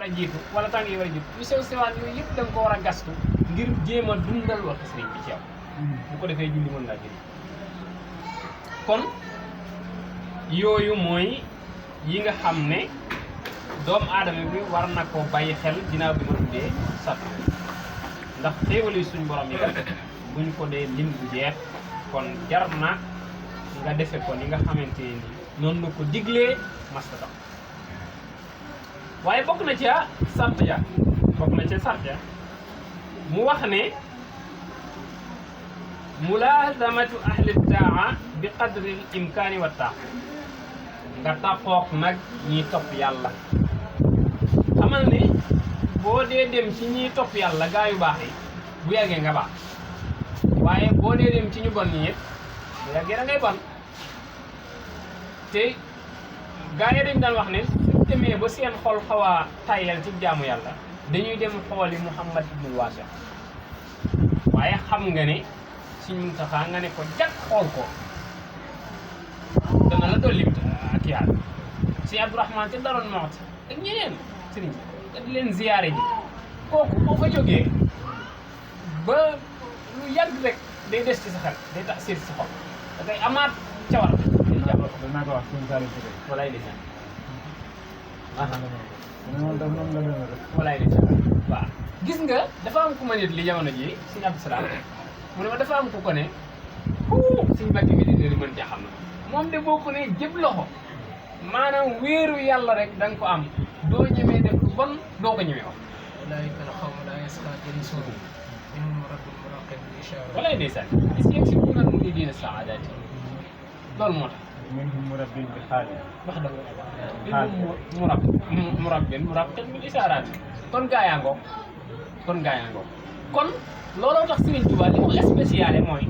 a jiitu wala tànk yi war a jiitu yu sew sewaan yooyu yëpp da nga ko war a gastu ngir jéem a dundal waxi sëriñ bi ci yow bu ko defee julli mën laa jëriñ kon yooyu mooy yi nga xam ne doomu aadama bi war na koo bàyyi xel ginnaaw bi ma tuddee sart ndax xéewal yi suñ borom yi buñ ko dee lim bu jeex kon jar na nga defe ko ni nga xamante ni noonu la ko diglee mastata waaye bokk na ca sart ja mu wax ne mulazamatu ahli taa bi qadri l imkaani wa taa nga tàppook nag ñiy topp yàlla xamal ne boo dee dem ci ñiy topp yàlla gaa yu baax yi bu yàggee nga baax waaye boo dee dem ci ñu bon ñi it bu yàggee da ngay bon te gaa yi dañ daan wax ne suñ demee ba seen xol xaw a tayyal ci jaamu yàlla dañuy dem xooli Muhammad ibnul Waasiq waaye xam nga ne Sëriñ Muntaxa nga ne ko jag xool ko dana la dolli ak yàlla Sëriñ Abdourahmane te daroon Mawti ak ñeneen sëriñ nga di leen ziyaare ji kooku boo fa jógee ba lu yàgg rek day des ci sa xel day tax seet si xol da ngay amaat cawar danaa ko wax suñu saari bi walaay di seen walaay di seen waaw gis nga dafa am ku ma nit li jamono ji Sëriñ Abdou Salaam mu ne ma dafa am ku ko ne suñu mbàkk mi di mën caa xam na moom de boo ko ne jëb loxo maanaam wéeru yàlla rek da nga ko am doo ñemee def lu bon doo ko ñemee wax أولئك القوم لا يسقى جليسهم منهم رب مراقب بالإشارة walaay ndeysaan est-ce que si mun a mu ngi diina saadaati loolu moo tax minhum murabbin bi xaali wax dëgg murabbin bil isaaraat kon gaa yaa ngoog kon looloo tax Sëriñ Tuubaa li mu spéciale mooy